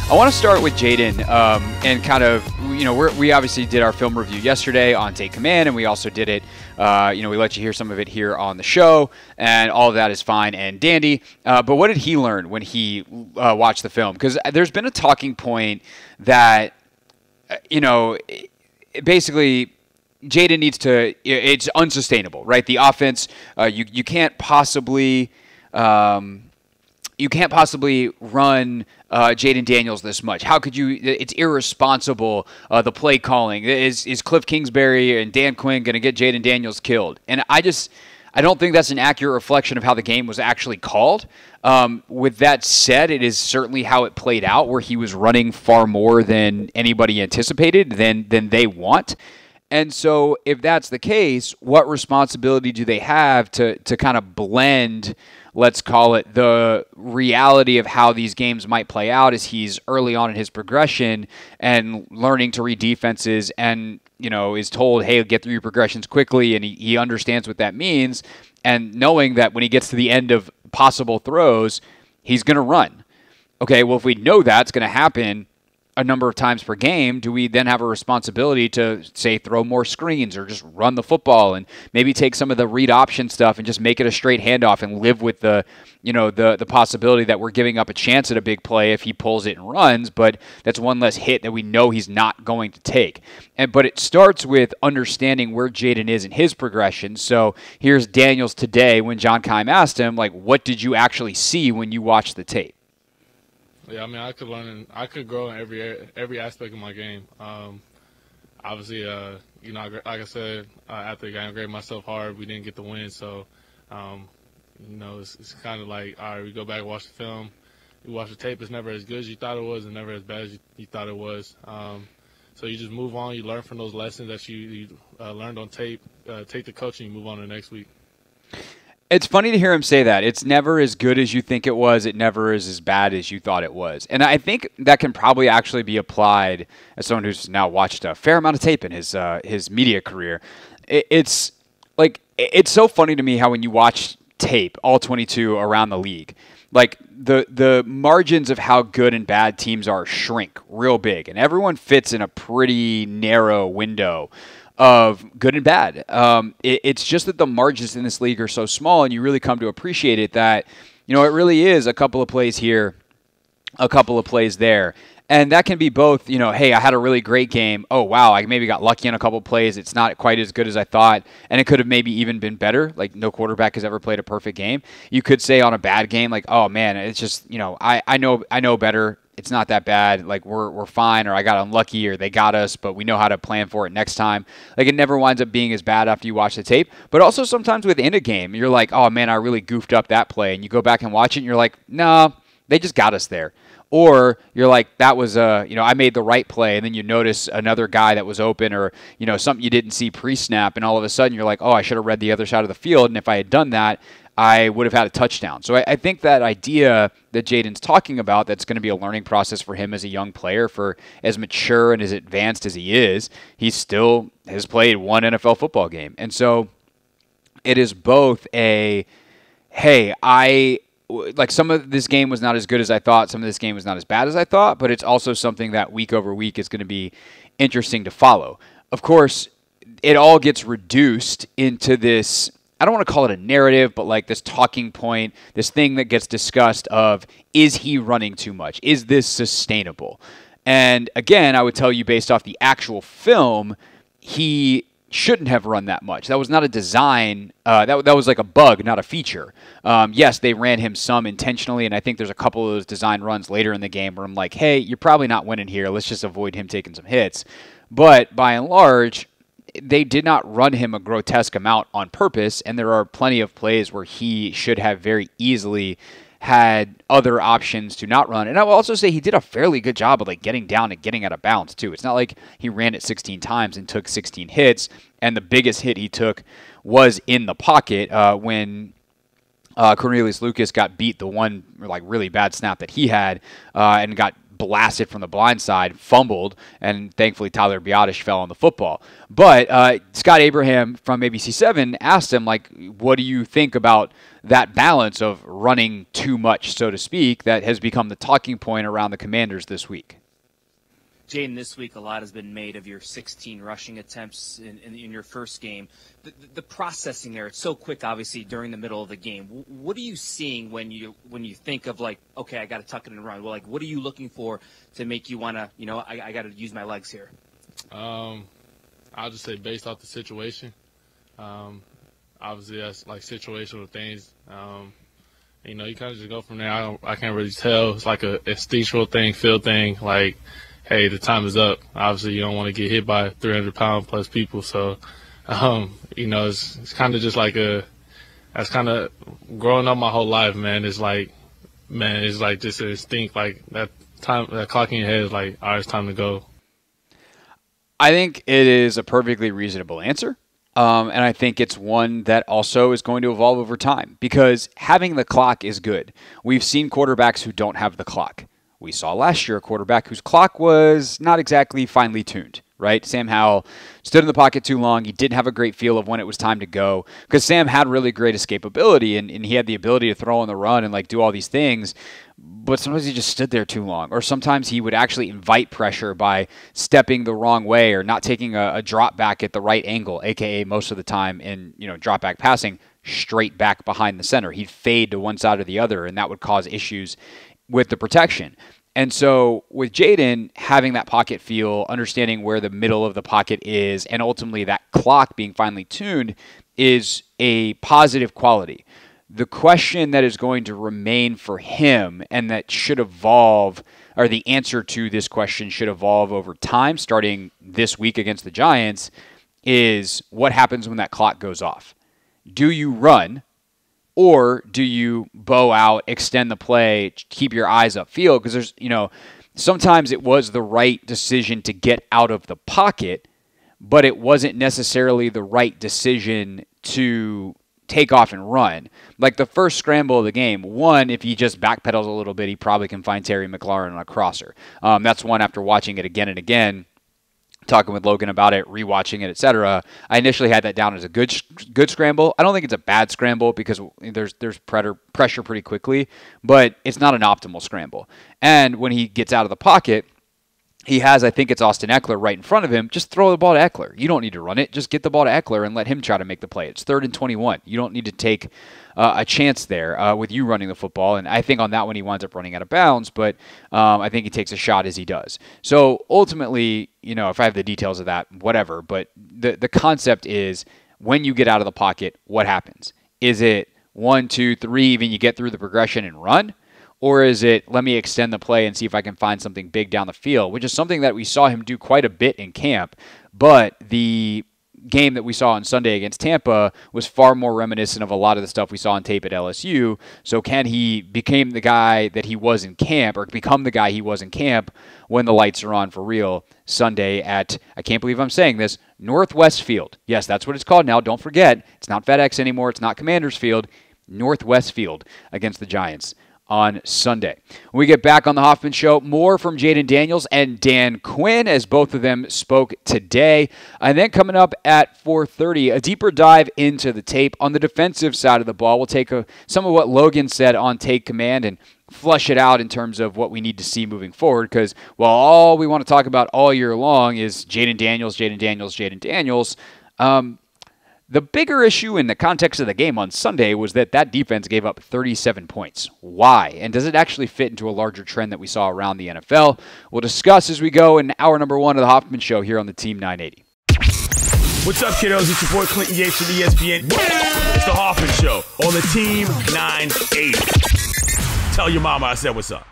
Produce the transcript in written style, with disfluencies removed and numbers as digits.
I want to start with Jayden and kind of, we obviously did our film review yesterday on Take Command, and we also did it, we let you hear some of it here on the show, and all of that is fine and dandy. But what did he learn when he watched the film? Because there's been a talking point that, basically Jayden needs to, it's unsustainable, right? The offense, you can't possibly run Jayden Daniels this much. How could you? It's irresponsible. The play calling is Cliff Kingsbury and Dan Quinn going to get Jayden Daniels killed? And I don't think that's an accurate reflection of how the game was actually called. With that said, it is certainly how it played out, where he was running far more than anybody anticipated, than they want. And so if that's the case, what responsibility do they have to kind of blend, let's call it, the reality of how these games might play out as he's early on in his progression and learning to read defenses and, is told, hey, get through your progressions quickly, and he understands what that means, and knowing that when he gets to the end of possible throws, he's going to run. Okay, well, if we know that's going to happen a number of times per game, do we then have a responsibility to, say, throw more screens or just run the football and maybe take some of the read option stuff and just make it a straight handoff and live with the possibility that we're giving up a chance at a big play if he pulls it and runs, but that's one less hit that we know he's not going to take. But it starts with understanding where Jayden is in his progression. So here's Daniels today when John Keim asked him, what did you actually see when you watched the tape? Yeah, I mean, I could learn and I could grow in every aspect of my game. Obviously, like I said, after the game, I graded myself hard. We didn't get the win, so it's kind of like, all right, we go back and watch the film. You watch the tape, it's never as good as you thought it was, and never as bad as you thought it was. So you just move on. You learn from those lessons that you learned on tape. Take the coaching, you move on to the next week. It's funny to hear him say that. It's never as good as you think it was. It never is as bad as you thought it was. And I think that can probably actually be applied as someone who's now watched a fair amount of tape in his media career. It's so funny to me how when you watch tape, all 22 around the league, the margins of how good and bad teams are shrink real big. And everyone fits in a pretty narrow window of good and bad. It's just that the margins in this league are so small, and you really come to appreciate it that, it really is a couple of plays here, a couple of plays there. And that can be both, hey, I had a really great game. Oh, wow, I maybe got lucky on a couple of plays. It's not quite as good as I thought. And it could have maybe even been better. No quarterback has ever played a perfect game. You could say on a bad game, oh, man, it's just, I know better. It's not that bad. We're fine, or I got unlucky, or they got us, but we know how to plan for it next time. It never winds up being as bad after you watch the tape. But also sometimes within a game, you're like, oh, man, I really goofed up that play. And you go back and watch it, and you're like, no, they just got us there. Or you're like, that was, I made the right play, and then you notice another guy that was open, or, something you didn't see pre-snap, and all of a sudden you're like, oh, I should have read the other side of the field, and if I had done that, I would have had a touchdown. So I think that idea that Jayden's talking about, that's going to be a learning process for him as a young player, for as mature and as advanced as he is, he still has played one NFL football game. And so it is both a, hey, some of this game was not as good as I thought, some of this game was not as bad as I thought, but it's also something that week over week is going to be interesting to follow. Of course, it all gets reduced into this, I don't want to call it a narrative, but this talking point, this thing that gets discussed of, is he running too much? Is this sustainable? And again, I would tell you based off the actual film, he shouldn't have run that much. That was not a design. That was like a bug, not a feature. Yes, they ran him some intentionally, and I think there's a couple of those design runs later in the game where I'm like, hey, you're probably not winning here. Let's just avoid him taking some hits. But by and large, they did not run him a grotesque amount on purpose, and there are plenty of plays where he should have very easily had other options to not run. And I will also say he did a fairly good job of getting down and getting out of bounds too. It's not like he ran it 16 times and took 16 hits, and the biggest hit he took was in the pocket when Cornelius Lucas got beat the one really bad snap that he had and got blasted from the blind side, fumbled, and thankfully Tyler Biotish fell on the football. But Scott Abraham from ABC7 asked him, like, what do you think about that balance of running too much, so to speak, that has become the talking point around the Commanders this week? Jayden, this week a lot has been made of your 16 rushing attempts in your first game. The processing there, it's so quick, obviously, during the middle of the game. What are you seeing when you think of, like, okay, I got to tuck it and run? Well, like, what are you looking for to make you want to, I got to use my legs here? I'll just say based off the situation. Obviously, that's like situational things. You kind of just go from there. I can't really tell. It's like a instinctual thing, feel thing, like, hey, the time is up. Obviously, you don't want to get hit by 300-pound plus people. So, it's kind of just like that's kind of growing up my whole life, man. It's like just an instinct. Like that clock in your head is like, all right, it's time to go. I think it is a perfectly reasonable answer. And I think it's one that also is going to evolve over time because having the clock is good. We've seen quarterbacks who don't have the clock. We saw last year a quarterback whose clock was not exactly finely tuned, right? Sam Howell stood in the pocket too long. He didn't have a great feel of when it was time to go because Sam had really great escapability and he had the ability to throw on the run and like do all these things. But sometimes he just stood there too long. Or sometimes he would actually invite pressure by stepping the wrong way or not taking a drop back at the right angle, a.k.a. most of the time in drop back passing, straight back behind the center. He'd fade to one side or the other, and that would cause issues with the protection. And so with Jayden having that pocket feel, understanding where the middle of the pocket is, and ultimately that clock being finely tuned is a positive quality. The question that is going to remain for him and that should evolve, or the answer to this question should evolve over time, starting this week against the Giants, is what happens when that clock goes off. Do you run? Or do you bow out, extend the play, keep your eyes upfield? Because there's, sometimes it was the right decision to get out of the pocket, but it wasn't necessarily the right decision to take off and run. Like the first scramble of the game, one, if he just backpedals a little bit, he probably can find Terry McLaurin on a crosser. That's one after watching it again and again. Talking with Logan about it, rewatching it, etc. I initially had that down as a good scramble. I don't think it's a bad scramble because there's pressure pretty quickly, but it's not an optimal scramble. And when he gets out of the pocket, he has, I think it's Austin Eckler right in front of him. Just throw the ball to Eckler. You don't need to run it. Just get the ball to Eckler and let him try to make the play. It's 3rd and 21. You don't need to take a chance there with you running the football. And I think on that one he winds up running out of bounds, but I think he takes a shot as he does. So ultimately, if I have the details of that, whatever. But the concept is when you get out of the pocket, what happens? Is it 1, 2, 3, even you get through the progression and run? Or is it, let me extend the play and see if I can find something big down the field, which is something that we saw him do quite a bit in camp. But the game that we saw on Sunday against Tampa was far more reminiscent of a lot of the stuff we saw on tape at LSU. So can he become the guy that he was in camp, or become the guy he was in camp when the lights are on for real Sunday at, I can't believe I'm saying this, Northwest Field. Yes, that's what it's called now. Don't forget, it's not FedEx anymore. It's not Commanders Field. Northwest Field against the Giants on Sunday. When we get back on the Hoffman Show, more from Jayden Daniels and Dan Quinn as both of them spoke today. And then coming up at 4:30, a deeper dive into the tape on the defensive side of the ball. We'll take some of what Logan said on Take Command and flush it out in terms of what we need to see moving forward, because while all we want to talk about all year long is Jayden Daniels, the bigger issue in the context of the game on Sunday was that defense gave up 37 points. Why? And does it actually fit into a larger trend that we saw around the NFL? We'll discuss as we go in hour number 1 of the Hoffman Show here on the Team 980. What's up, kiddos? It's your boy Clinton Yates from ESPN. It's the Hoffman Show on the Team 980. Tell your mama I said what's up.